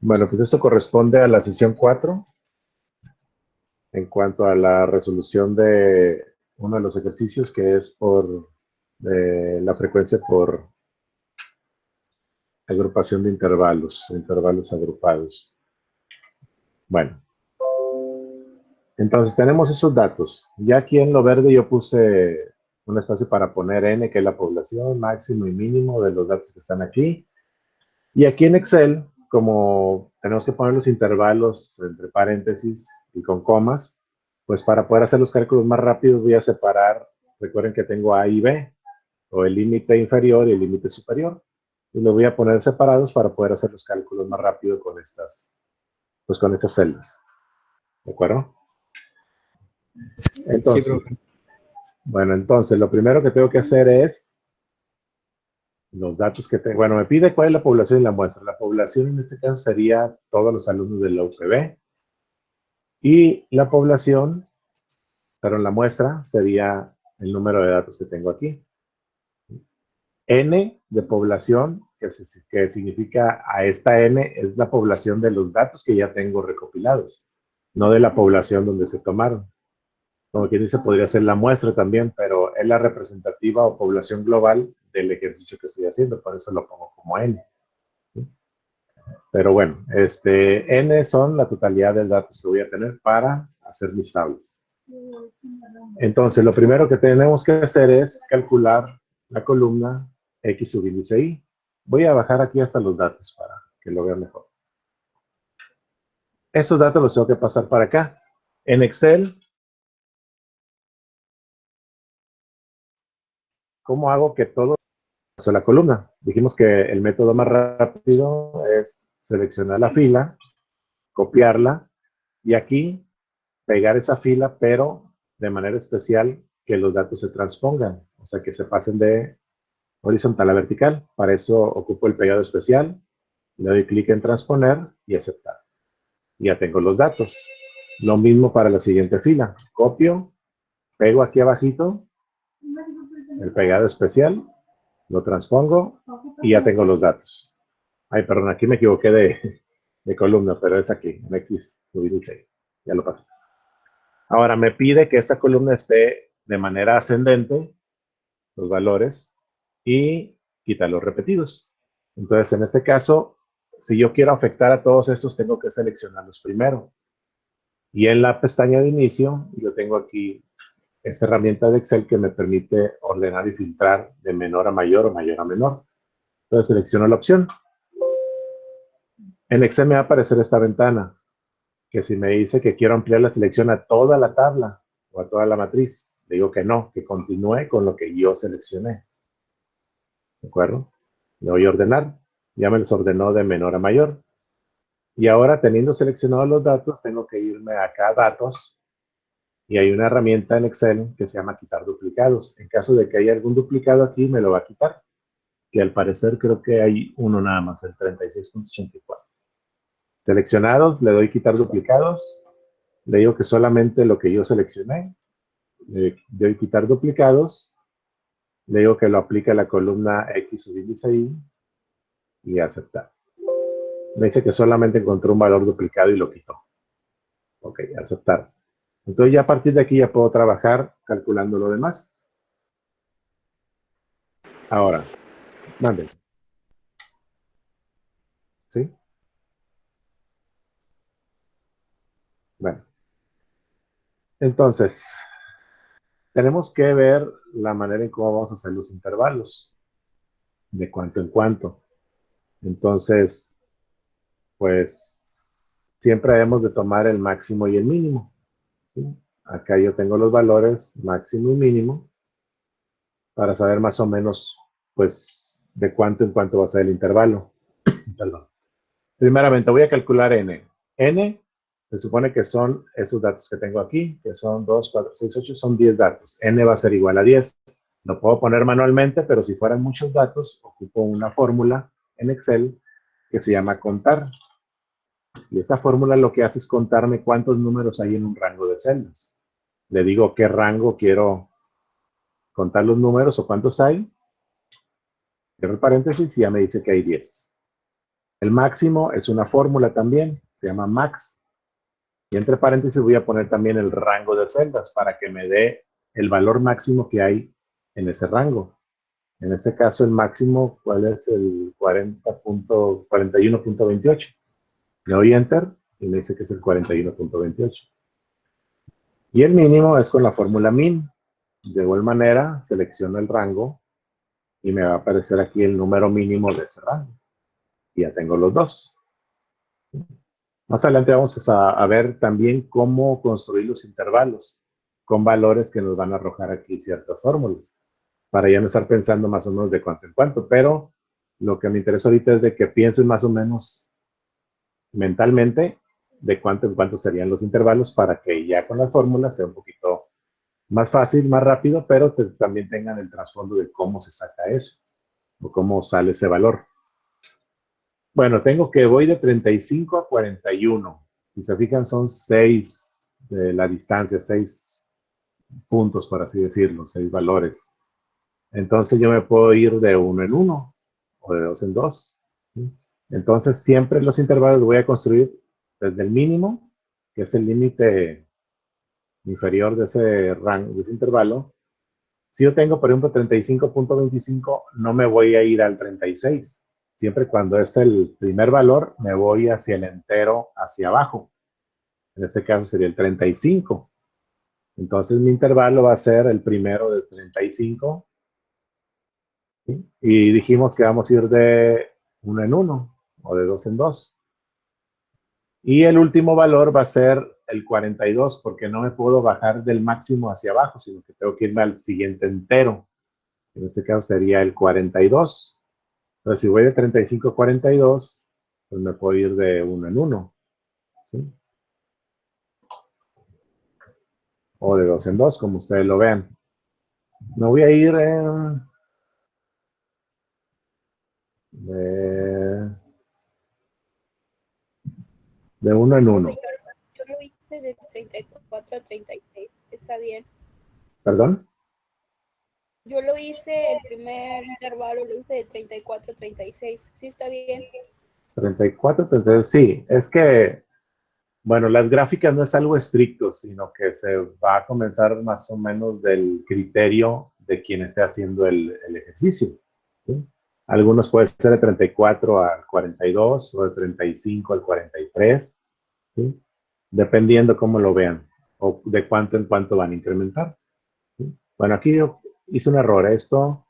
Bueno, pues esto corresponde a la sesión 4 en cuanto a la resolución de uno de los ejercicios que es por la frecuencia por agrupación de intervalos agrupados. Bueno, entonces tenemos esos datos. Ya aquí en lo verde yo puse un espacio para poner n, que es la población, máximo y mínimo de los datos que están aquí. Y aquí en Excel, como tenemos que poner los intervalos entre paréntesis y con comas, pues para poder hacer los cálculos más rápidos voy a separar, recuerden que tengo A y B, o el límite inferior y el límite superior, y los voy a poner separados para poder hacer los cálculos más rápido con estas celdas. ¿De acuerdo? Sí, Entonces, profe. bueno, entonces lo primero que tengo que hacer es los datos que tengo. Bueno, me pide cuál es la población y la muestra. La población en este caso sería todos los alumnos de la UPB. Y la población, pero la muestra sería el número de datos que tengo aquí. N de población, que significa a esta N, es la población de los datos que ya tengo recopilados, no de la población donde se tomaron. Como quien dice, podría ser la muestra también, pero es la representativa o población global del ejercicio que estoy haciendo, por eso lo pongo como N. Pero bueno, N son la totalidad de datos que voy a tener para hacer mis tablas. Entonces, lo primero que tenemos que hacer es calcular la columna X subíndice Y. Voy a bajar aquí hasta los datos para que lo vean mejor. Esos datos los tengo que pasar para acá. En Excel, ¿cómo hago que todo pase a la columna? Dijimos que el método más rápido es seleccionar la fila, copiarla y aquí pegar esa fila, pero de manera especial que los datos se transpongan, o sea, que se pasen de horizontal a vertical. Para eso ocupo el pegado especial, le doy clic en transponer y aceptar. Ya tengo los datos. Lo mismo para la siguiente fila. Copio, pego aquí abajito el pegado especial, lo transpongo y ya tengo los datos. Ay, perdón, aquí me equivoqué de columna, pero es aquí, en X, subir y seguir. Ya lo pasé. Ahora me pide que esta columna esté de manera ascendente, los valores, y quitar los repetidos. Entonces, en este caso, si yo quiero afectar a todos estos, tengo que seleccionarlos primero. Y en la pestaña de inicio, yo tengo aquí esta herramienta de Excel que me permite ordenar y filtrar de menor a mayor o mayor a menor. Entonces, selecciono la opción. En Excel me va a aparecer esta ventana, que si me dice que quiero ampliar la selección a toda la tabla o a toda la matriz, le digo que no, que continúe con lo que yo seleccioné. ¿De acuerdo? Le voy a ordenar. Ya me los ordenó de menor a mayor. Y ahora, teniendo seleccionados los datos, tengo que irme acá a datos. Y hay una herramienta en Excel que se llama quitar duplicados. En caso de que haya algún duplicado aquí, me lo va a quitar. Que al parecer creo que hay uno nada más, el 36.84. Seleccionados, le doy quitar duplicados. Le digo que solamente lo que yo seleccioné. Le doy quitar duplicados. Le digo que lo aplique a la columna X subíndice Y y aceptar. Me dice que solamente encontró un valor duplicado y lo quitó. Ok, aceptar. Entonces ya a partir de aquí ya puedo trabajar calculando lo demás. Ahora, manden. ¿Sí? Bueno. Entonces, tenemos que ver la manera en cómo vamos a hacer los intervalos. De cuánto en cuánto. Entonces, pues, siempre debemos de tomar el máximo y el mínimo. ¿Sí? Acá yo tengo los valores máximo y mínimo para saber más o menos, pues, de cuánto en cuánto va a ser el intervalo. Perdón. Primeramente voy a calcular n. N se supone que son esos datos que tengo aquí, que son 2, 4, 6, 8, son 10 datos. N va a ser igual a 10. Lo puedo poner manualmente, pero si fueran muchos datos, ocupo una fórmula en Excel que se llama contar. Y esa fórmula lo que hace es contarme cuántos números hay en un rango de celdas. Le digo qué rango quiero contar los números o cuántos hay. Cierro el paréntesis y ya me dice que hay 10. El máximo es una fórmula también, se llama max. Y entre paréntesis voy a poner también el rango de celdas para que me dé el valor máximo que hay en ese rango. En este caso, el máximo, ¿cuál es? El 41.28. Le doy Enter y me dice que es el 41.28. Y el mínimo es con la fórmula min. De igual manera, selecciono el rango y me va a aparecer aquí el número mínimo de ese rango. Y ya tengo los dos. Más adelante vamos a ver también cómo construir los intervalos con valores que nos van a arrojar aquí ciertas fórmulas, para ya no estar pensando más o menos de cuánto en cuánto, pero lo que me interesa ahorita es de que pienses más o menos mentalmente de cuánto en cuánto serían los intervalos para que ya con las fórmulas sea un poquito más fácil, más rápido, pero también tengan el trasfondo de cómo se saca eso o cómo sale ese valor. Bueno, tengo que voy de 35 a 41. Si se fijan, son 6 de la distancia, 6 puntos, por así decirlo, 6 valores. Entonces yo me puedo ir de 1 en 1 o de 2 en 2. Entonces siempre los intervalos los voy a construir desde el mínimo, que es el límite inferior de ese rango, de ese intervalo. Si yo tengo, por ejemplo, 35.25, no me voy a ir al 36. Siempre cuando es el primer valor, me voy hacia el entero, hacia abajo. En este caso sería el 35. Entonces mi intervalo va a ser el primero de 35. ¿Sí? Y dijimos que vamos a ir de 1 en 1 o de 2 en 2. Y el último valor va a ser el 42, porque no me puedo bajar del máximo hacia abajo, sino que tengo que irme al siguiente entero. En este caso sería el 42. Entonces, si voy de 35 a 42, pues me puedo ir de 1 en 1. ¿Sí? O de 2 en 2, como ustedes lo vean. Me voy a ir de 1 en 1. Yo lo hice de 34 a 36, está bien. ¿Perdón? Yo lo hice, el primer intervalo lo hice de 34 a 36, sí está bien. 34, 36, sí. Es que, bueno, las gráficas no es algo estricto, sino que se va a comenzar más o menos del criterio de quien esté haciendo el ejercicio. ¿Sí? Algunos pueden ser de 34 al 42 o de 35 al 43, ¿sí? Dependiendo cómo lo vean o de cuánto en cuánto van a incrementar. ¿Sí? Bueno, aquí yo hice un error. Esto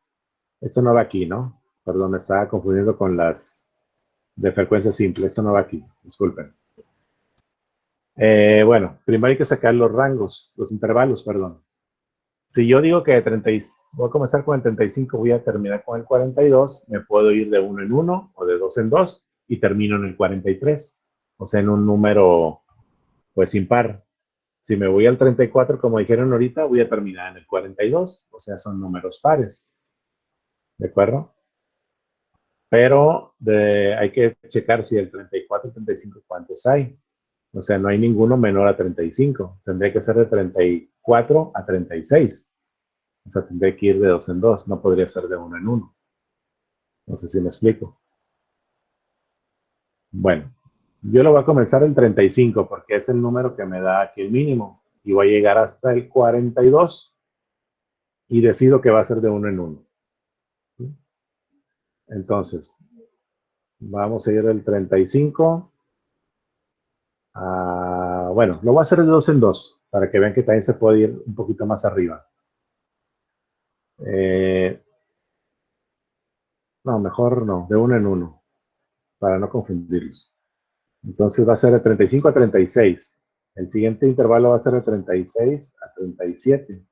no va aquí, ¿no? Perdón, me estaba confundiendo con las de frecuencia simple. Esto no va aquí, disculpen. Bueno, primero hay que sacar los rangos, los intervalos, perdón. Si yo digo que voy a comenzar con el 35, voy a terminar con el 42, me puedo ir de 1 en 1 o de 2 en 2 y termino en el 43, o sea, en un número pues impar. Si me voy al 34, como dijeron ahorita, voy a terminar en el 42, o sea, son números pares. ¿De acuerdo? Pero hay que checar si el 34 y 35 cuántos hay. O sea, no hay ninguno menor a 35. Tendría que ser de 34 a 36. O sea, tendría que ir de 2 en 2. No podría ser de 1 en 1. No sé si me explico. Bueno, yo lo voy a comenzar en 35 porque es el número que me da aquí el mínimo. Y voy a llegar hasta el 42 y decido que va a ser de 1 en 1. Entonces, vamos a ir del 35 a... Bueno, lo voy a hacer de 2 en 2 para que vean que también se puede ir un poquito más arriba. No, mejor no, de 1 en 1, para no confundirlos. Entonces va a ser de 35 a 36. El siguiente intervalo va a ser de 36 a 37.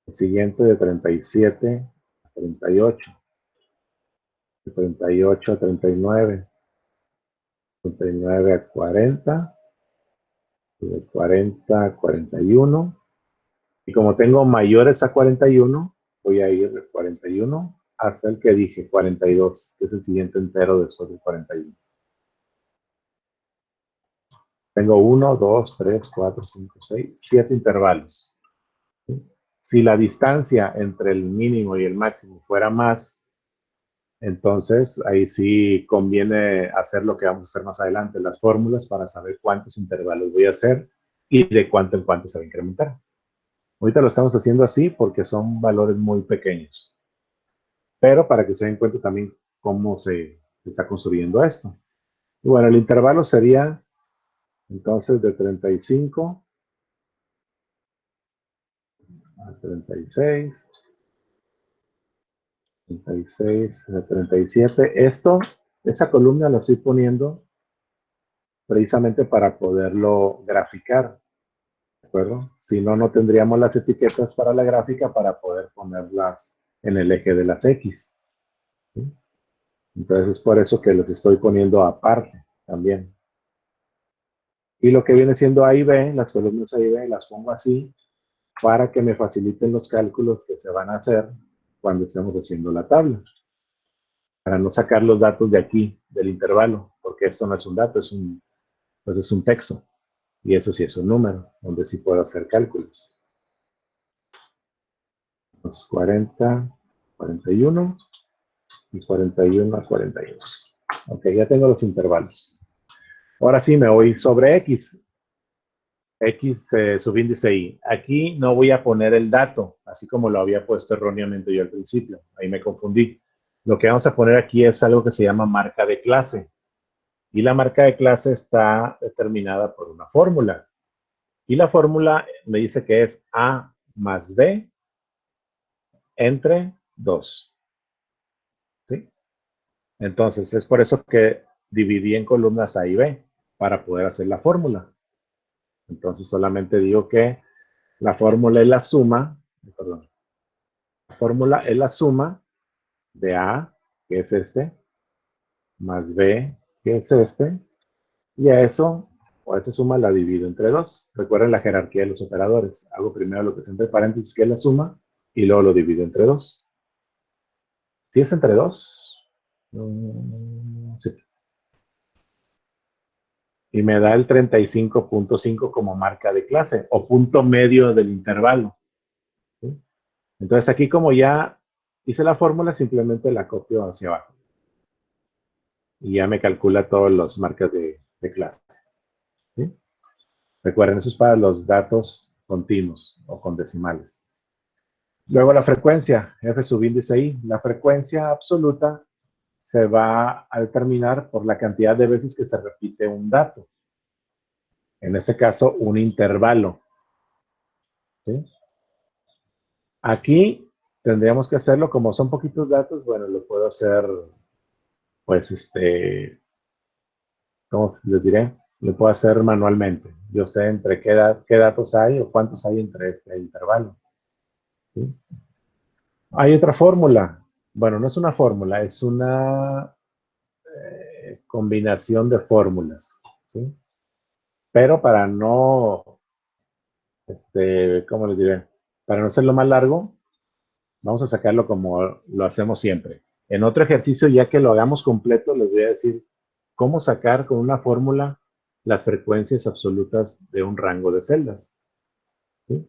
El siguiente de 37 a 38. De 38 a 39. 39 a 40. De 40 a 41. Y como tengo mayores a 41, voy a ir de 41 hasta el que dije, 42, que es el siguiente entero después del 41. Tengo 1, 2, 3, 4, 5, 6, 7 intervalos. ¿Sí? Si la distancia entre el mínimo y el máximo fuera más, Entonces, ahí sí conviene hacer lo que vamos a hacer más adelante, las fórmulas para saber cuántos intervalos voy a hacer y de cuánto en cuánto se va a incrementar. Ahorita lo estamos haciendo así porque son valores muy pequeños, pero para que se den cuenta también cómo se está construyendo esto. Y bueno, el intervalo sería entonces de 35 a 36, 36 a 37. Esa columna la estoy poniendo precisamente para poderlo graficar, ¿de acuerdo? Si no, no tendríamos las etiquetas para la gráfica para poder ponerlas en el eje de las X, ¿sí? Entonces es por eso que los estoy poniendo aparte también. Y lo que viene siendo A y B, las columnas A y B, las pongo así para que me faciliten los cálculos que se van a hacer cuando estemos haciendo la tabla. Para no sacar los datos de aquí, del intervalo, porque esto no es un dato, pues es un texto. Y eso sí es un número, donde sí puedo hacer cálculos. Los 40, 41 y 41 a 41. Ok, ya tengo los intervalos. Ahora sí me voy sobre X. X subíndice Y. Aquí no voy a poner el dato, así como lo había puesto erróneamente yo al principio. Ahí me confundí. Lo que vamos a poner aquí es algo que se llama marca de clase. Y la marca de clase está determinada por una fórmula. Y la fórmula me dice que es A más B entre 2. ¿Sí? Entonces, es por eso que dividí en columnas A y B, para poder hacer la fórmula. Entonces, solamente digo que la fórmula es la suma, perdón, la fórmula es la suma de A, que es este, más B, que es este, y a eso, o a esta suma la divido entre 2. Recuerden la jerarquía de los operadores. Hago primero lo que es entre paréntesis, que es la suma, y luego lo divido entre 2. ¿Sí es entre 2? Sí. Y me da el 35.5 como marca de clase, o punto medio del intervalo, ¿sí? Entonces aquí, como ya hice la fórmula, simplemente la copio hacia abajo. Y ya me calcula todas las marcas de clase, ¿sí? Recuerden, eso es para los datos continuos o con decimales. Luego la frecuencia, F subíndice I. La frecuencia absoluta se va a determinar por la cantidad de veces que se repite un dato. En este caso, un intervalo, ¿sí? Aquí tendríamos que hacerlo, como son poquitos datos, bueno, lo puedo hacer, pues, ¿cómo les diré? Lo puedo hacer manualmente. Yo sé entre qué datos hay o cuántos hay entre este intervalo, ¿sí? Hay otra fórmula. Bueno, no es una fórmula, es una combinación de fórmulas, ¿sí? Pero para no, ¿cómo les diré? Para no hacerlo más largo, vamos a sacarlo como lo hacemos siempre. En otro ejercicio, ya que lo hagamos completo, les voy a decir cómo sacar con una fórmula las frecuencias absolutas de un rango de celdas, ¿sí?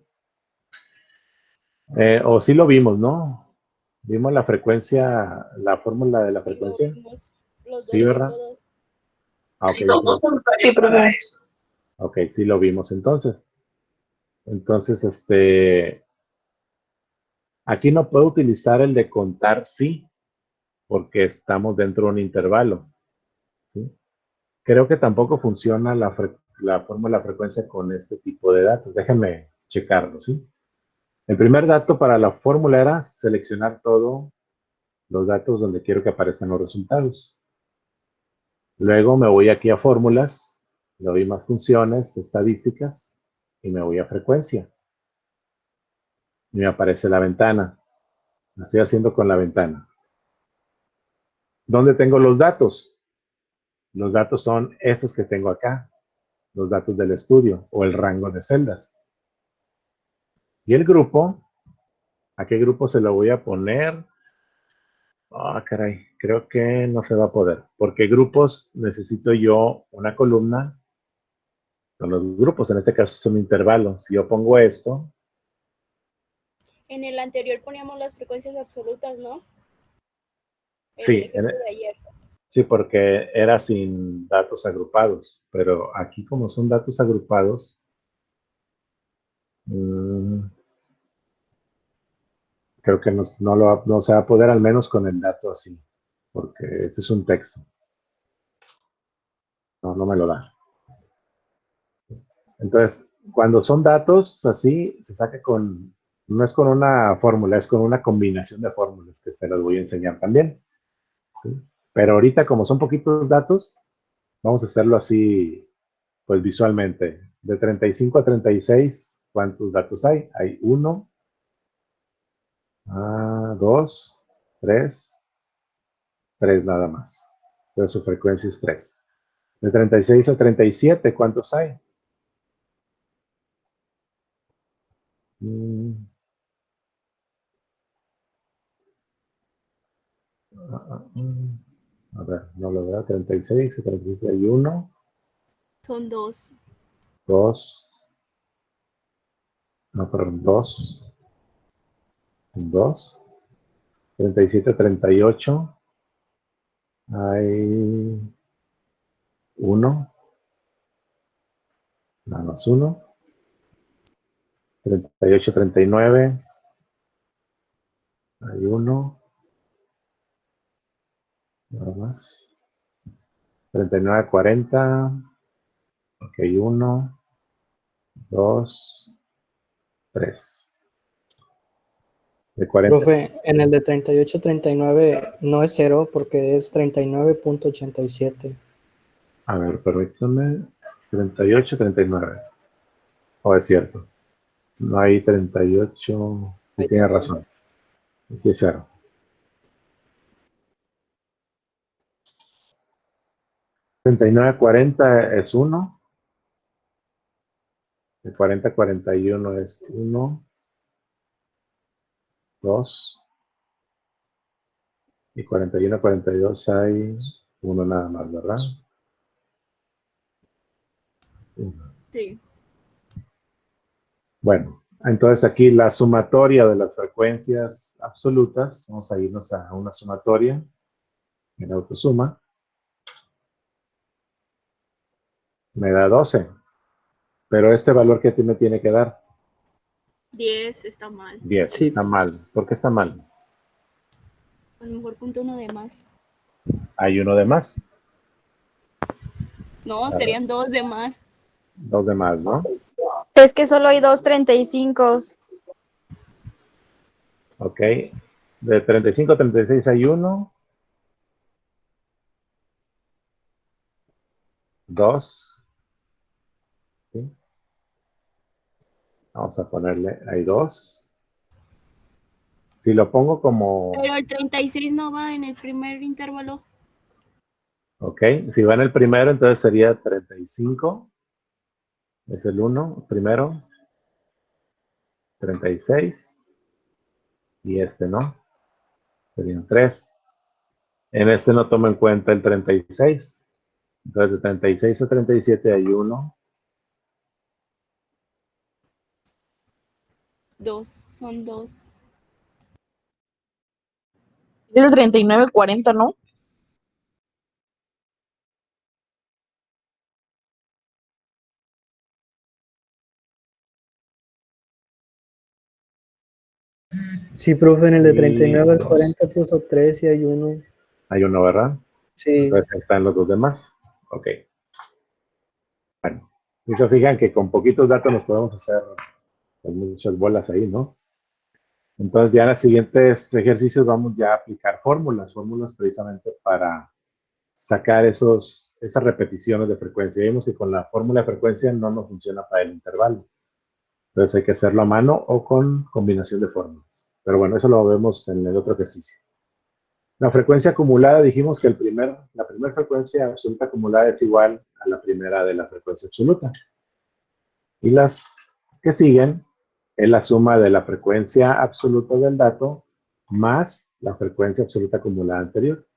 O sí lo vimos, ¿no? Vimos la frecuencia, la fórmula de la Sí, lo frecuencia. vimos los Sí, dos, ¿verdad? todos. Ah, ok. Sí, profe. Ok, sí lo vimos entonces. Entonces, aquí no puedo utilizar el de contar sí, porque estamos dentro de un intervalo, ¿sí? Creo que tampoco funciona la fórmula de frecuencia con este tipo de datos. Déjenme checarlo, ¿sí? El primer dato para la fórmula era seleccionar todos los datos donde quiero que aparezcan los resultados. Luego me voy aquí a fórmulas, le doy más funciones, estadísticas, y me voy a frecuencia. Y me aparece la ventana. Lo estoy haciendo con la ventana. ¿Dónde tengo los datos? Los datos son esos que tengo acá, los datos del estudio o el rango de celdas. Y el grupo, ¿a qué grupo se lo voy a poner? Ah, caray, creo que no se va a poder, porque grupos necesito yo una columna con los grupos, en este caso es un intervalo. Si yo pongo esto, En el anterior poníamos las frecuencias absolutas, ¿no? el Sí, ejemplo de ayer. sí, porque era sin datos agrupados, pero aquí como son datos agrupados, creo que no se va a poder, al menos con el dato así, porque este es un texto. No me lo da. Entonces, cuando son datos así, se saca no es con una fórmula, es con una combinación de fórmulas que se las voy a enseñar también. ¿Sí? Pero ahorita, como son poquitos datos, vamos a hacerlo así, pues visualmente. De 35 a 36, ¿cuántos datos hay? Hay 1, 2, 3, 3 nada más. Entonces su frecuencia es 3. De 36 a 37, ¿cuántos hay? A ver, no lo veo. 36 a 36 hay 1, Son 2. 2, no, perdón, 2, 2. 37 a 38 hay 1, nada más 1. 38 a 39 hay 1, nada más. 39 a 40, ok, 1, 2, 3. De 40. Profe, en el de 38-39 no es 0 porque es 39.87. A ver, permítame. 38, 39. Oh, es cierto. No hay 38. Sí, tiene razón. Aquí es 0. 39 a 40 es 1. De 40 a 41 es 1, 2. Y 41 a 42 hay 1 nada más, ¿verdad? Sí. Bueno, entonces aquí la sumatoria de las frecuencias absolutas, vamos a irnos a una sumatoria en autosuma, me da 12, pero este valor que me tiene que dar 10 está mal. 10, Sí. está mal. ¿Por qué está mal? A lo mejor punto uno de más. Hay uno de más. No, serían 2 de más. 2 de más, ¿no? Es que solo hay 2.35. Ok. De 35 a 36 hay 1, 2. ¿Sí? Vamos a ponerle, hay 2. Si lo pongo como... Pero el 36 no va en el primer intervalo. Ok, si va en el primero, entonces sería 35. Es el 1, primero. 36. Y este no. Serían 3. En este no tomo en cuenta el 36. Entonces de 36 a 37 hay 1. 2, son 2. Es el 39-40, ¿no? Sí, profe, en el de Y 39 al dos. 40 puso 3 y hay 1. Hay 1, ¿verdad? Sí. Entonces están los dos demás. Ok. Bueno, y se fijan que con poquitos datos nos podemos hacer pues, muchas bolas ahí, ¿no? Entonces ya en los siguientes ejercicios vamos ya a aplicar fórmulas precisamente para sacar esas repeticiones de frecuencia. Vimos que con la fórmula de frecuencia no nos funciona para el intervalo. Entonces hay que hacerlo a mano o con combinación de fórmulas. Pero bueno, eso lo vemos en el otro ejercicio. La frecuencia acumulada, dijimos que la primera frecuencia absoluta acumulada es igual a la primera de la frecuencia absoluta. Y las que siguen es la suma de la frecuencia absoluta del dato más la frecuencia absoluta acumulada anterior.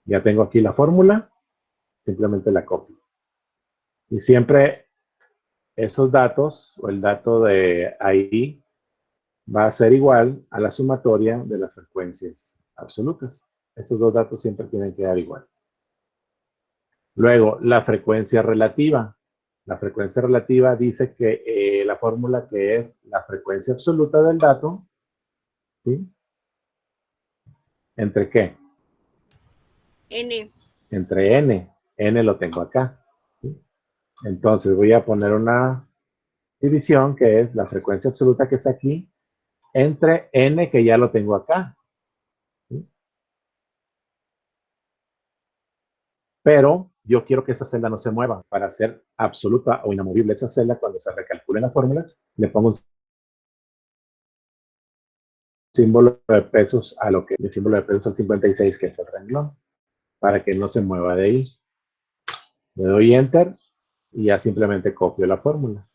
Ya tengo aquí la fórmula, simplemente la copio. Y siempre esos datos, o el dato de ahí, va a ser igual a la sumatoria de las frecuencias absolutas. Estos dos datos siempre tienen que dar igual. Luego, la frecuencia relativa. La frecuencia relativa dice que la fórmula que es la frecuencia absoluta del dato, ¿sí? ¿Entre qué? N. Entre n. N lo tengo acá. ¿Sí? Entonces voy a poner una división que es la frecuencia absoluta que está aquí entre n que ya lo tengo acá. ¿Sí? Pero yo quiero que esa celda no se mueva. Para hacer absoluta o inamovible esa celda, cuando se recalculen las fórmulas, le pongo un símbolo de pesos a lo que el símbolo de pesos al 56, que es el renglón, para que no se mueva de ahí. Le doy Enter y ya simplemente copio la fórmula.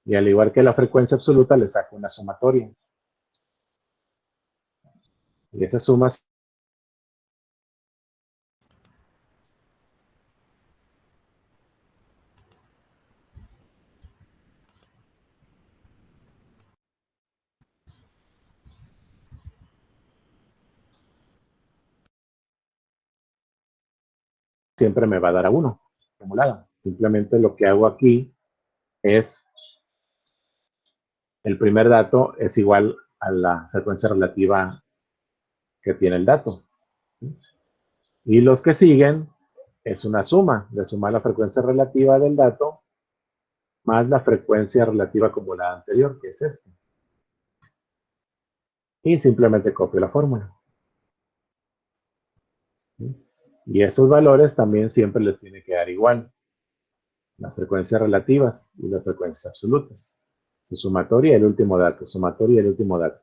Y al igual que la frecuencia absoluta, le saco una sumatoria. Y esa suma siempre me va a dar a 1, acumulada. Simplemente lo que hago aquí es, el primer dato es igual a la frecuencia relativa que tiene el dato. Y los que siguen es una suma, de sumar la frecuencia relativa del dato más la frecuencia relativa acumulada anterior, que es esta. Y simplemente copio la fórmula. Y esos valores también siempre les tiene que dar igual. Las frecuencias relativas y las frecuencias absolutas. Su sumatoria y el último dato. Sumatoria y el último dato.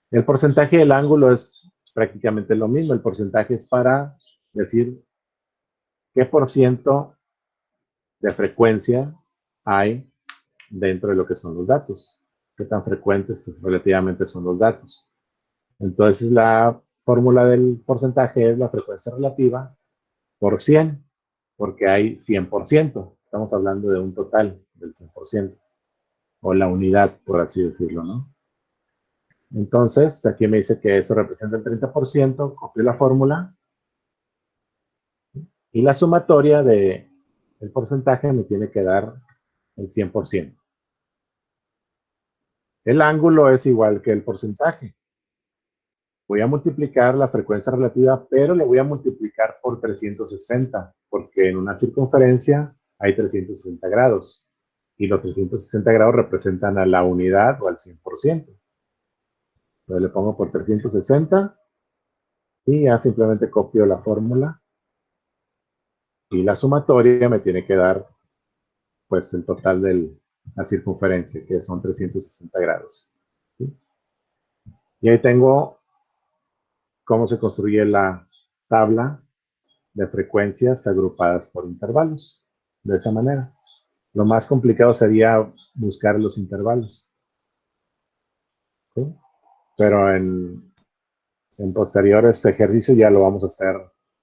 El porcentaje del ángulo es prácticamente lo mismo. El porcentaje es para decir qué por ciento de frecuencia hay dentro de lo que son los datos. Qué tan frecuentes relativamente son los datos. Entonces la fórmula del porcentaje es la frecuencia relativa por 100, porque hay 100%. Estamos hablando de un total del 100%, o la unidad, por así decirlo, ¿no? Entonces, aquí me dice que eso representa el 30%, copio la fórmula, y la sumatoria del porcentaje me tiene que dar el 100%. El ángulo es igual que el porcentaje. Voy a multiplicar la frecuencia relativa, pero le voy a multiplicar por 360, porque en una circunferencia hay 360 grados. Y los 360 grados representan a la unidad o al 100%. Entonces le pongo por 360 y ya simplemente copio la fórmula. Y la sumatoria me tiene que dar pues el total de la circunferencia, que son 360 grados. ¿Sí? Y ahí tengo cómo se construye la tabla de frecuencias agrupadas por intervalos. De esa manera. Lo más complicado sería buscar los intervalos. ¿Sí? Pero en posteriores ejercicios ya lo vamos a hacer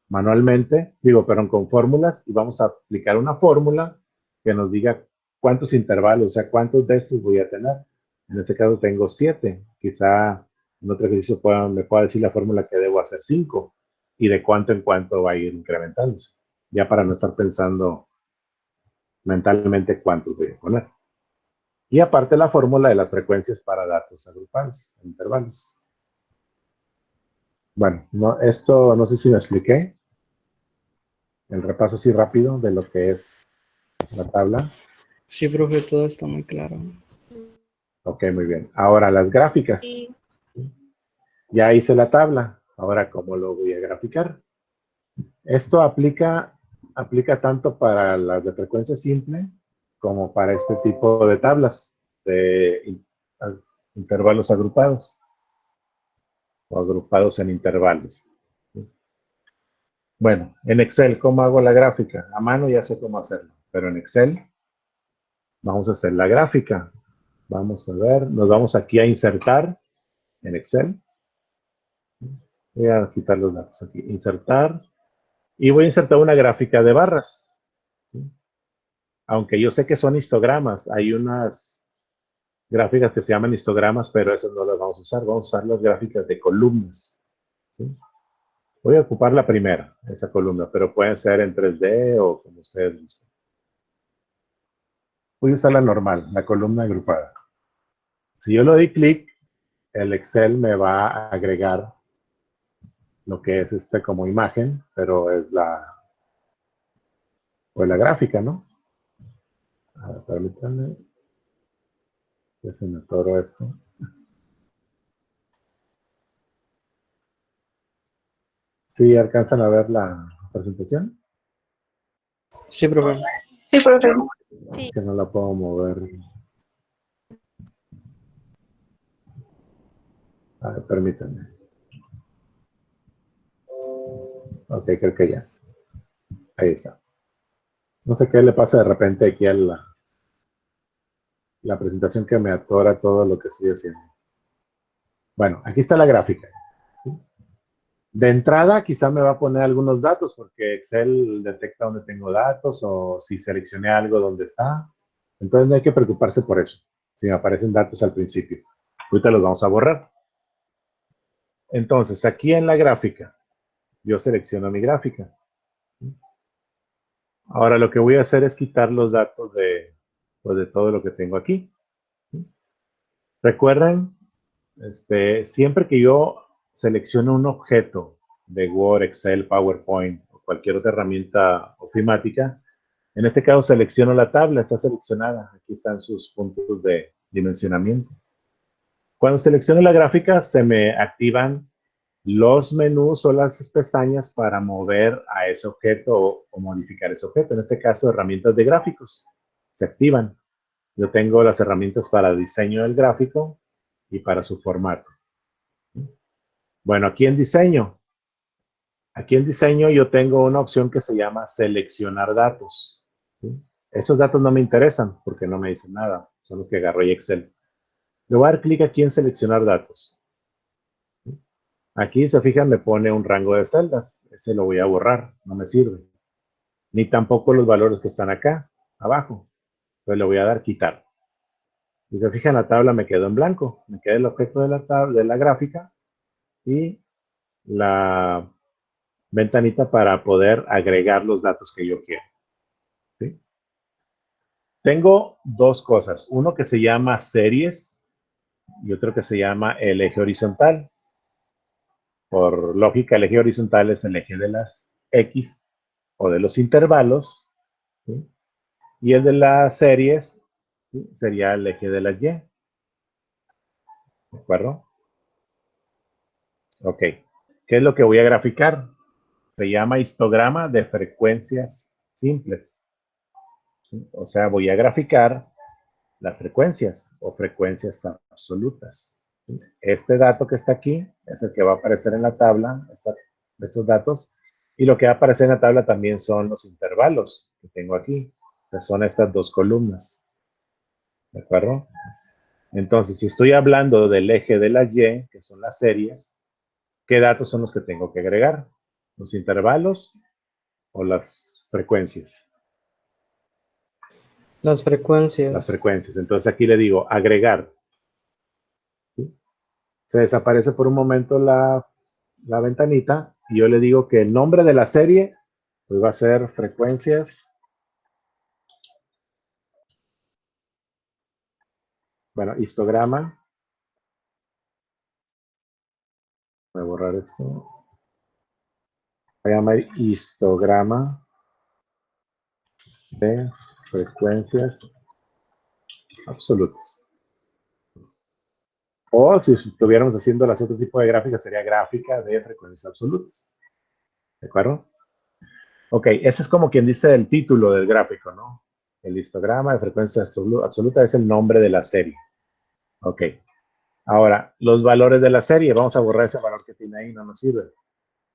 manualmente, pero con fórmulas, y vamos a aplicar una fórmula que nos diga cuántos intervalos, o sea, cuántos de estos voy a tener. En este caso tengo 7. Quizá en otro ejercicio me pueda decir la fórmula que debo hacer 5 y de cuánto en cuánto va a ir incrementándose. Ya para no estar pensando mentalmente cuántos voy a poner. Y aparte la fórmula de las frecuencias para datos agrupados, intervalos. Bueno, esto no sé si me expliqué. El repaso así rápido de lo que es la tabla. Sí, profe, todo está muy claro. Ok, muy bien. Ahora las gráficas. Sí. Ya hice la tabla. Ahora, ¿cómo lo voy a graficar? Esto aplica tanto para las de frecuencia simple como para este tipo de tablas de intervalos agrupados o agrupados en intervalos. Bueno, en Excel, ¿cómo hago la gráfica? A mano ya sé cómo hacerlo, pero en Excel vamos a hacer la gráfica. Vamos a ver, nos vamos aquí a insertar en Excel. Voy a quitar los datos aquí, insertar, y voy a insertar una gráfica de barras. ¿Sí? Aunque yo sé que son histogramas, hay unas gráficas que se llaman histogramas, pero esas no las vamos a usar. Vamos a usar las gráficas de columnas. ¿Sí? Voy a ocupar la primera, esa columna, pero pueden ser en 3D o como ustedes gusten. Voy a usar la normal, la columna agrupada. Si yo le doy clic, el Excel me va a agregar lo que es como imagen, pero es pues la gráfica, ¿no? A ver, permítanme. Que se me atoró esto. ¿Sí alcanzan a ver la presentación? Sí, profe. Sí, profe. Sí. Que no la puedo mover. A ver, permítanme. Ok, creo que ya. Ahí está. No sé qué le pasa de repente aquí a la presentación que me atora todo lo que estoy haciendo. Bueno, aquí está la gráfica. De entrada, quizá me va a poner algunos datos porque Excel detecta dónde tengo datos o si seleccioné algo dónde está. Entonces no hay que preocuparse por eso. Si me aparecen datos al principio. Ahorita los vamos a borrar. Entonces, aquí en la gráfica, yo selecciono mi gráfica. Ahora lo que voy a hacer es quitar los datos pues, de todo lo que tengo aquí. Recuerden, siempre que yo selecciono un objeto de Word, Excel, PowerPoint o cualquier otra herramienta ofimática, en este caso selecciono la tabla, está seleccionada. Aquí están sus puntos de dimensionamiento. Cuando selecciono la gráfica, se me activan los menús o las pestañas para mover a ese objeto o modificar ese objeto. En este caso, herramientas de gráficos se activan. Yo tengo las herramientas para diseño del gráfico y para su formato. Bueno, aquí en diseño yo tengo una opción que se llama seleccionar datos. ¿Sí? Esos datos no me interesan porque no me dicen nada. Son los que agarró Excel. Le voy a dar clic aquí en seleccionar datos. Aquí, se fijan, me pone un rango de celdas. Ese lo voy a borrar, no me sirve. Ni tampoco los valores que están acá, abajo. Entonces le voy a dar quitar. Si se fijan, la tabla me quedó en blanco. Me queda el objeto de la gráfica y la ventanita para poder agregar los datos que yo quiero. ¿Sí? Tengo dos cosas. Uno que se llama series y otro que se llama el eje horizontal. Por lógica, el eje horizontal es el eje de las X o de los intervalos, ¿sí? Y el de las series, ¿sí? Sería el eje de las Y. ¿De acuerdo? Ok. ¿Qué es lo que voy a graficar? Se llama histograma de frecuencias simples. ¿Sí? O sea, voy a graficar las frecuencias o frecuencias absolutas. ¿Sí? Este dato que está aquí es el que va a aparecer en la tabla, estos datos, y lo que va a aparecer en la tabla también son los intervalos que tengo aquí, que son estas dos columnas. ¿De acuerdo? Entonces, si estoy hablando del eje de las Y, que son las series, ¿qué datos son los que tengo que agregar? ¿Los intervalos o las frecuencias? Las frecuencias. Las frecuencias. Entonces aquí le digo agregar. ¿Sí? Se desaparece por un momento la ventanita y yo le digo que el nombre de la serie pues va a ser frecuencias. Bueno, histograma. Voy a borrar esto. Se llama histograma de frecuencias absolutas. O si estuviéramos haciendo las otro tipo de gráficas, sería gráfica de frecuencias absolutas. ¿De acuerdo? Ok, ese es como quien dice el título del gráfico, ¿no? El histograma de frecuencia absoluta es el nombre de la serie. Ok. Ahora, los valores de la serie. Vamos a borrar ese valor que tiene ahí, no nos sirve.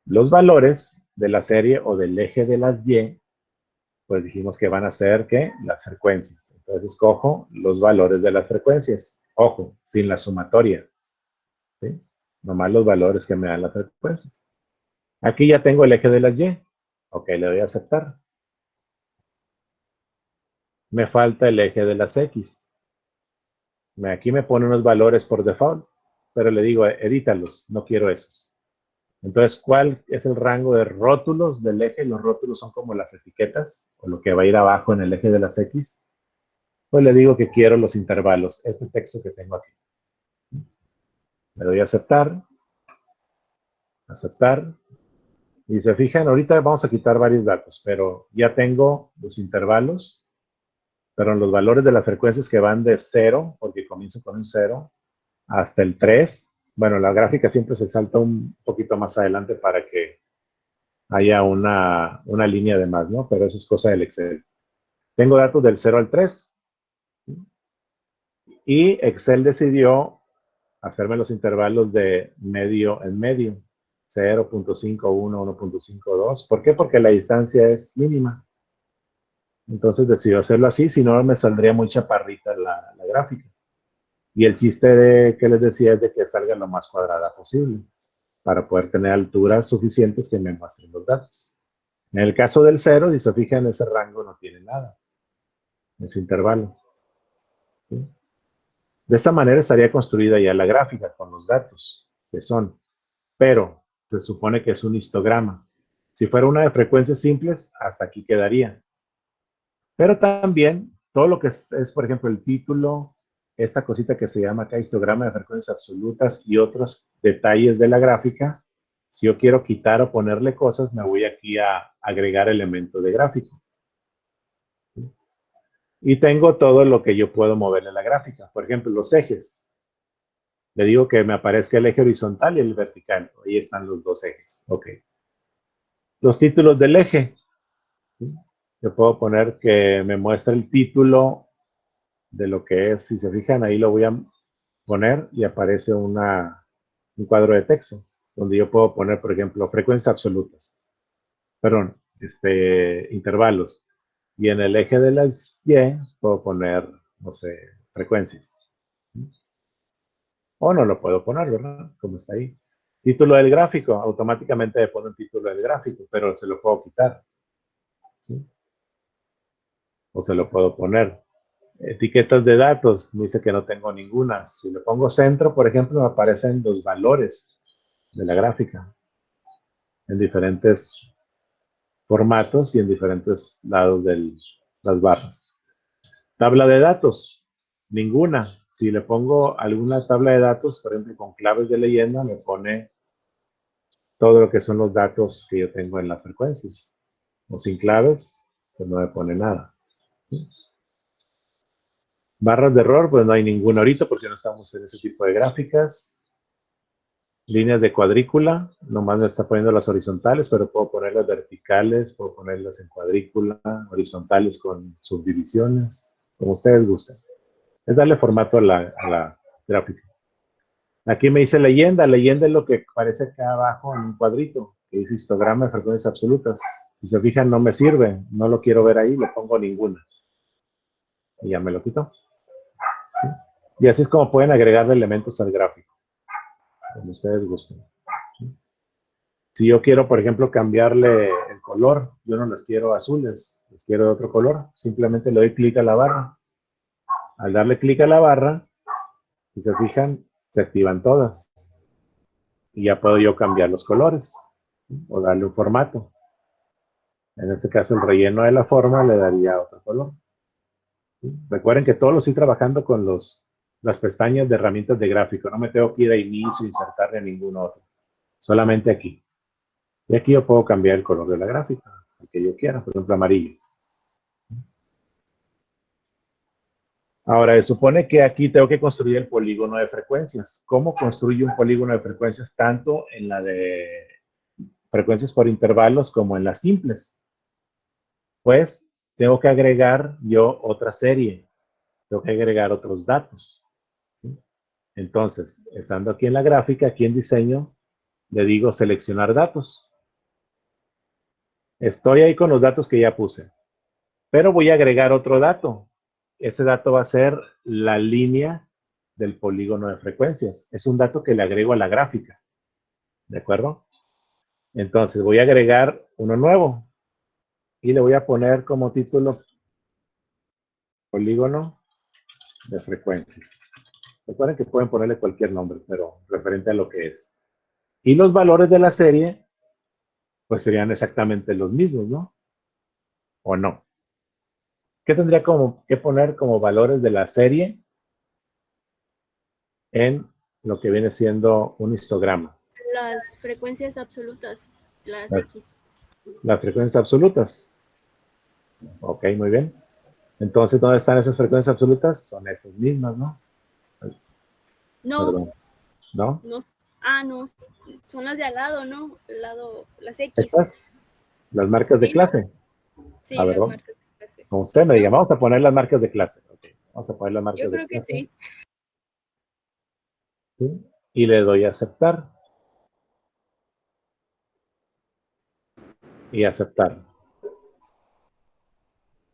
Los valores de la serie o del eje de las Y, pues dijimos que van a ser, ¿qué? Las frecuencias. Entonces, escojo los valores de las frecuencias. Ojo, sin la sumatoria. ¿Sí? Nomás los valores que me dan las frecuencias. Aquí ya tengo el eje de las Y. Ok, le doy a aceptar. Me falta el eje de las X. Aquí me pone unos valores por default, pero le digo, edítalos, no quiero esos. Entonces, ¿cuál es el rango de rótulos del eje? Los rótulos son como las etiquetas, o lo que va a ir abajo en el eje de las X. Pues le digo que quiero los intervalos, este texto que tengo aquí. Le doy a aceptar. Aceptar. Y se fijan, ahorita vamos a quitar varios datos, pero ya tengo los intervalos, pero los valores de las frecuencias que van de 0, porque comienzo con un 0, hasta el 3. Bueno, la gráfica siempre se salta un poquito más adelante para que haya una línea de más, ¿no? Pero eso es cosa del Excel. Tengo datos del 0 al 3. Y Excel decidió hacerme los intervalos de medio en medio. 0.51, 1.52. ¿Por qué? Porque la distancia es mínima. Entonces decidió hacerlo así, si no me saldría muy chaparrita la gráfica. Y el chiste que les decía es de que salga lo más cuadrada posible, para poder tener alturas suficientes que me muestren los datos. En el caso del 0, si se fijan, ese rango no tiene nada, ese intervalo. ¿Sí? De esta manera estaría construida ya la gráfica con los datos que son, pero se supone que es un histograma. Si fuera una de frecuencias simples, hasta aquí quedaría. Pero también todo lo que es, por ejemplo, el título, esta cosita que se llama acá histograma de frecuencias absolutas y otros detalles de la gráfica, si yo quiero quitar o ponerle cosas, me voy aquí a agregar elementos de gráfico. Y tengo todo lo que yo puedo moverle a la gráfica. Por ejemplo, los ejes. Le digo que me aparezca el eje horizontal y el vertical. Ahí están los dos ejes. Ok. Los títulos del eje. Yo puedo poner que me muestre el título de lo que es. Si se fijan, ahí lo voy a poner y aparece un cuadro de texto donde yo puedo poner, por ejemplo, frecuencias absolutas. Perdón, intervalos. Y en el eje de las Y puedo poner, no sé, frecuencias. O no lo puedo poner, ¿verdad? Como está ahí. Título del gráfico, automáticamente me pone un título del gráfico, pero se lo puedo quitar. ¿Sí? O se lo puedo poner. Etiquetas de datos, me dice que no tengo ninguna. Si le pongo centro, por ejemplo, me aparecen los valores de la gráfica en diferentes formatos y en diferentes lados de las barras. Tabla de datos, ninguna. Si le pongo alguna tabla de datos, por ejemplo, con claves de leyenda, me pone todo lo que son los datos que yo tengo en las frecuencias. O sin claves, pues no me pone nada. Barras de error, pues no hay ninguna ahorita porque no estamos en ese tipo de gráficas. Líneas de cuadrícula, nomás me está poniendo las horizontales, pero puedo ponerlas verticales, puedo ponerlas en cuadrícula, horizontales con subdivisiones, como ustedes gusten. Es darle formato a la gráfica. Aquí me dice leyenda. Leyenda es lo que aparece acá abajo en un cuadrito, que dice histograma de frecuencias absolutas. Si se fijan, no me sirve, no lo quiero ver ahí, le pongo ninguna. Y ya me lo quito. ¿Sí? Y así es como pueden agregarle elementos al gráfico, como ustedes gusten. ¿Sí? Si yo quiero, por ejemplo, cambiarle el color, yo no las quiero azules, les quiero de otro color, simplemente le doy clic a la barra. Al darle clic a la barra, si se fijan, se activan todas. Y ya puedo yo cambiar los colores, ¿sí? O darle un formato. En este caso, el relleno de la forma le daría otro color. ¿Sí? Recuerden que todo lo estoy trabajando con las pestañas de herramientas de gráfico. No me tengo que ir a inicio e insertarle a ningún otro. Solamente aquí. Y aquí yo puedo cambiar el color de la gráfica, el que yo quiera, por ejemplo, amarillo. Ahora, se supone que aquí tengo que construir el polígono de frecuencias. ¿Cómo construyo un polígono de frecuencias tanto en la de frecuencias por intervalos como en las simples? Pues tengo que agregar yo otra serie. Tengo que agregar otros datos. ¿Sí? Entonces, estando aquí en la gráfica, aquí en diseño, le digo seleccionar datos. Estoy ahí con los datos que ya puse. Pero voy a agregar otro dato. Ese dato va a ser la línea del polígono de frecuencias. Es un dato que le agrego a la gráfica. ¿De acuerdo? Entonces voy a agregar uno nuevo. Y le voy a poner como título polígono de frecuencias. Recuerden que pueden ponerle cualquier nombre, pero referente a lo que es. Y los valores de la serie, pues serían exactamente los mismos, ¿no? ¿O no? ¿Qué tendría que poner como valores de la serie en lo que viene siendo un histograma? Las frecuencias absolutas, las Las, X. las frecuencias absolutas. Ok, muy bien. Entonces, ¿dónde están esas frecuencias absolutas? Son esas mismas, ¿no? No, Perdón. ¿No? no. Ah, no. Son las de al lado, ¿no? Al lado, las X. Estas, las marcas de ¿Sí, no? clase. A Sí, ver, las marcas de clase. como usted me diga, ¿No? vamos a poner las marcas de clase. Ok, vamos a poner las Yo marcas de creo que clase. sí. ¿Sí? Y le doy a aceptar. Y aceptar.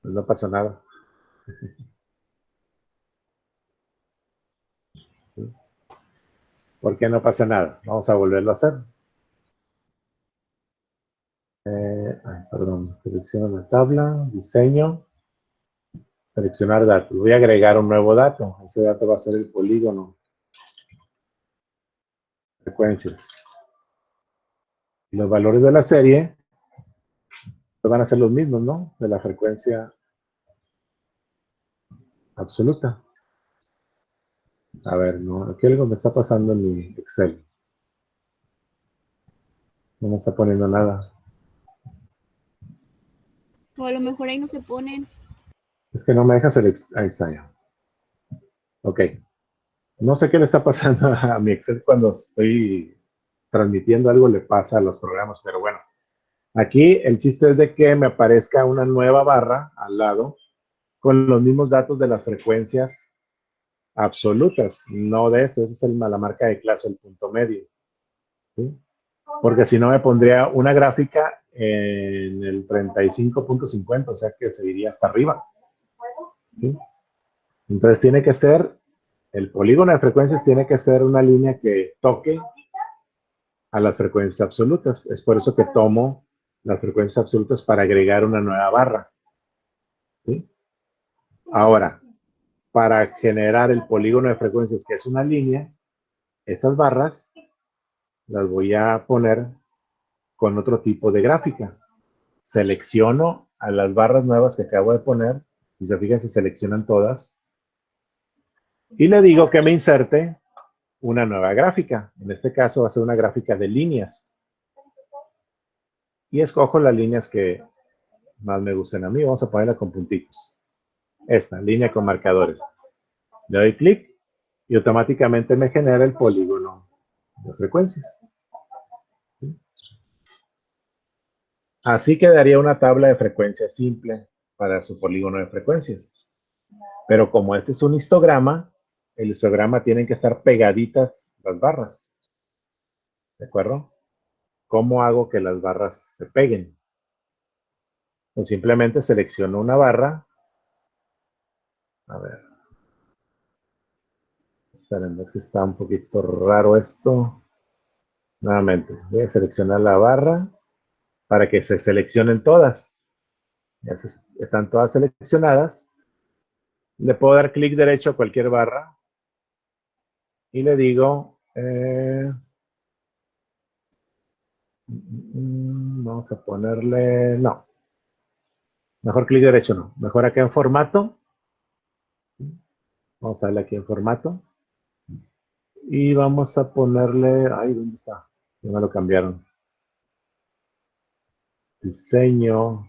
Pues no pasó nada. ¿Sí? ¿Por qué no pasa nada? Vamos a volverlo a hacer. Perdón, selecciono la tabla, diseño, seleccionar datos. Voy a agregar un nuevo dato. Ese dato va a ser el polígono. Frecuencias. Los valores de la serie pues van a ser los mismos, ¿no? De la frecuencia absoluta. A ver, no, aquí algo me está pasando en mi Excel. No me está poniendo nada. O a lo mejor ahí no se ponen. Es que no me deja seleccionar. Ahí está ya. Ok. No sé qué le está pasando a mi Excel cuando estoy transmitiendo algo, le pasa a los programas, pero bueno. Aquí el chiste es de que me aparezca una nueva barra al lado con los mismos datos de las frecuencias absolutas, no de eso. Esa es la marca de clase, el punto medio. ¿Sí? Porque si no me pondría una gráfica en el 35.50, o sea que se iría hasta arriba. ¿Sí? Entonces tiene que ser, el polígono de frecuencias tiene que ser una línea que toque a las frecuencias absolutas. Es por eso que tomo las frecuencias absolutas para agregar una nueva barra. ¿Sí? Ahora, para generar el polígono de frecuencias, que es una línea, esas barras las voy a poner con otro tipo de gráfica. Selecciono a las barras nuevas que acabo de poner, y se fijan, se seleccionan todas, y le digo que me inserte una nueva gráfica. En este caso va a ser una gráfica de líneas. Y escojo las líneas que más me gusten a mí. Vamos a ponerla con puntitos. Esta, línea con marcadores. Le doy clic y automáticamente me genera el polígono de frecuencias. Así quedaría una tabla de frecuencias simple para su polígono de frecuencias. Pero como este es un histograma, el histograma tienen que estar pegaditas las barras. ¿De acuerdo? ¿Cómo hago que las barras se peguen? Pues simplemente selecciono una barra. A ver. Esperen, es que está un poquito raro esto. Nuevamente, voy a seleccionar la barra para que se seleccionen todas. Ya están todas seleccionadas. Le puedo dar clic derecho a cualquier barra y le digo, vamos a ponerle, no, mejor clic derecho no, mejor acá en formato. Vamos a darle aquí en formato. Y vamos a ponerle, ay, ¿dónde está? Ya me lo cambiaron. Diseño.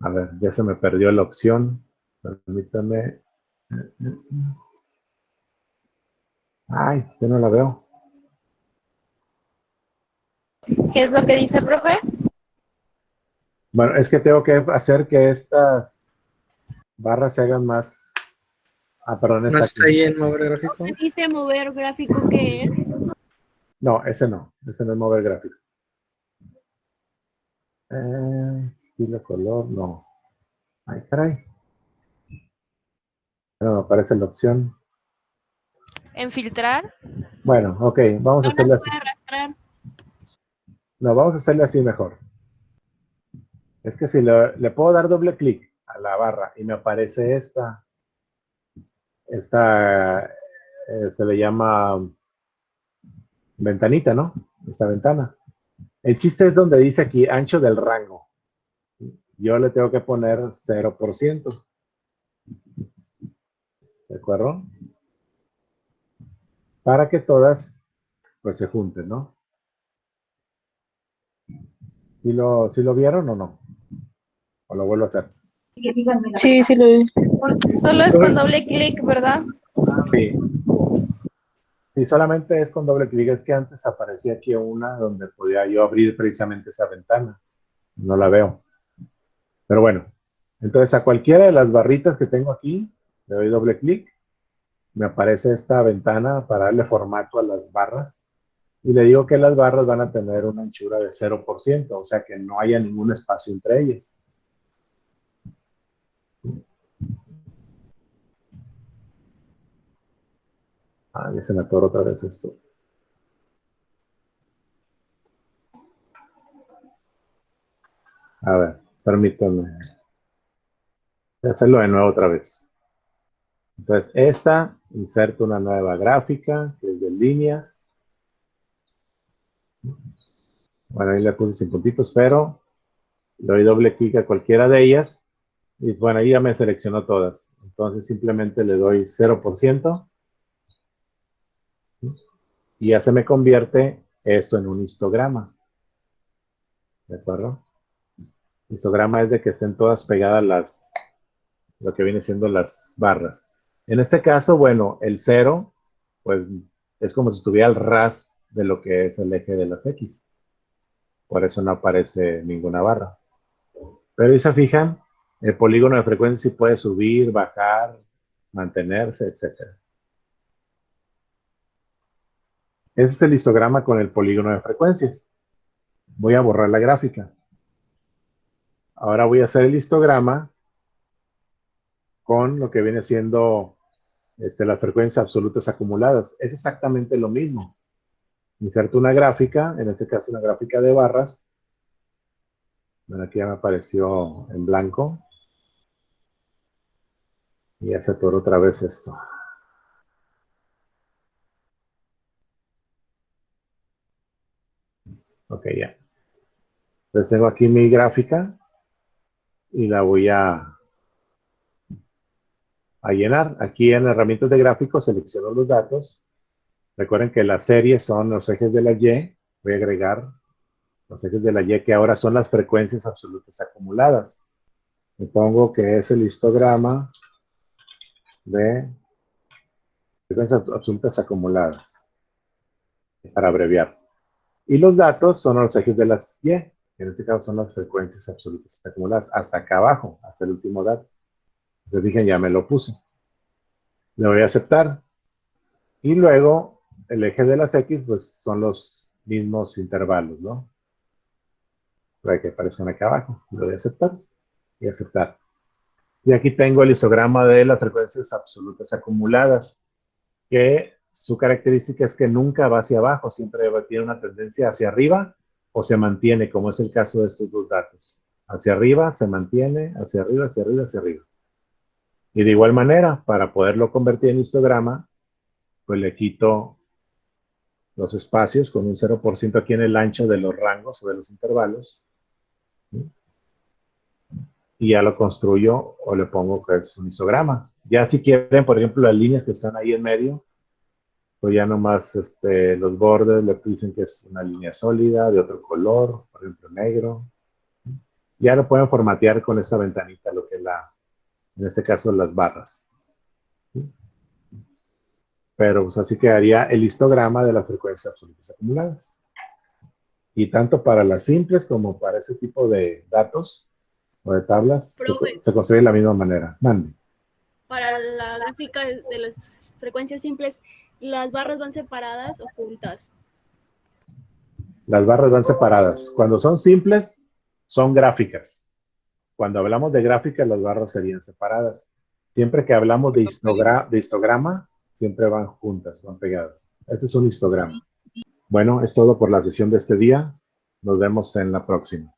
A ver, ya se me perdió la opción. Permítame. Ay, yo no la veo. ¿Qué es lo que dice, profe? Bueno, es que tengo que hacer que estas barras se hagan más. Ah, perdón, ¿No está está aquí. ahí en mover gráfico? ¿Qué dice mover gráfico qué es? No, ese no. Ese no es mover gráfico. Estilo color, no. Ay, caray. No me aparece la opción. En filtrar, Bueno, ok, vamos a No las hacerle así. puede arrastrar. No, vamos a hacerle así mejor. Es que si le puedo dar doble clic a la barra y me aparece esta esta se le llama ventanita, ¿no? Esta ventana. El chiste es donde dice aquí ancho del rango. Yo le tengo que poner 0%. ¿De acuerdo? Para que todas pues se junten, ¿no? ¿Sí lo vieron o no? ¿O lo vuelvo a hacer? Sí, sí lo vi. Solo es con doble clic, ¿verdad? Sí. Sí, solamente es con doble clic. Es que antes aparecía aquí una donde podía yo abrir precisamente esa ventana. No la veo. Pero bueno, entonces a cualquiera de las barritas que tengo aquí, le doy doble clic, me aparece esta ventana para darle formato a las barras y le digo que las barras van a tener una anchura de 0%, o sea que no haya ningún espacio entre ellas. Ah, ya se me atoró otra vez esto. A ver, permítanme hacerlo de nuevo otra vez. Entonces, esta, inserto una nueva gráfica, que es de líneas. Bueno, ahí le puse sin puntitos, pero le doy doble clic a cualquiera de ellas. Y bueno, ahí ya me seleccionó todas. Entonces, simplemente le doy 0%. Y ya se me convierte esto en un histograma. ¿De acuerdo? Histograma es de que estén todas pegadas lo que viene siendo las barras. En este caso, bueno, el 0, pues es como si estuviera al ras de lo que es el eje de las X. Por eso no aparece ninguna barra. Pero si se fijan, el polígono de frecuencia sí puede subir, bajar, mantenerse, etc. Este es el histograma con el polígono de frecuencias. Voy a borrar la gráfica. Ahora voy a hacer el histograma con lo que viene siendo las frecuencias absolutas acumuladas. Es exactamente lo mismo. Inserto una gráfica, en este caso una gráfica de barras. Bueno, aquí ya me apareció en blanco. Y ya se atoró otra vez esto. Ok, ya. Entonces tengo aquí mi gráfica y la voy a llenar. Aquí en herramientas de gráficos selecciono los datos. Recuerden que las series son los ejes de la Y. Voy a agregar los ejes de la Y que ahora son las frecuencias absolutas acumuladas. Me pongo que es el histograma de frecuencias absolutas acumuladas, para abreviar. Y los datos son los ejes de las Y, que en este caso son las frecuencias absolutas acumuladas, hasta acá abajo, hasta el último dato. Entonces dije, ya me lo puse. Le voy a aceptar. Y luego, el eje de las X, pues son los mismos intervalos, ¿no? Para que aparezcan acá abajo. Le voy a aceptar y aceptar. Y aquí tengo el histograma de las frecuencias absolutas acumuladas, que su característica es que nunca va hacia abajo, siempre tiene una tendencia hacia arriba o se mantiene, como es el caso de estos dos datos. Hacia arriba se mantiene, hacia arriba, hacia arriba, hacia arriba. Y de igual manera, para poderlo convertir en histograma, pues le quito los espacios con un 0% aquí en el ancho de los rangos o de los intervalos. ¿Sí? Y ya lo construyo o le pongo que es un histograma. Ya si quieren, por ejemplo, las líneas que están ahí en medio, pues ya nomás los bordes le dicen que es una línea sólida de otro color, por ejemplo negro. Ya lo pueden formatear con esta ventanita, lo que es en este caso las barras. Pero pues así quedaría el histograma de las frecuencias absolutas acumuladas. Y tanto para las simples como para ese tipo de datos o de tablas, se construye de la misma manera. Mande. Para la gráfica de las frecuencias simples, ¿las barras van separadas o juntas? Las barras van separadas. Cuando son simples, son gráficas. Cuando hablamos de gráficas, las barras serían separadas. Siempre que hablamos de histograma, siempre van juntas, van pegadas. Este es un histograma. Bueno, es todo por la sesión de este día. Nos vemos en la próxima.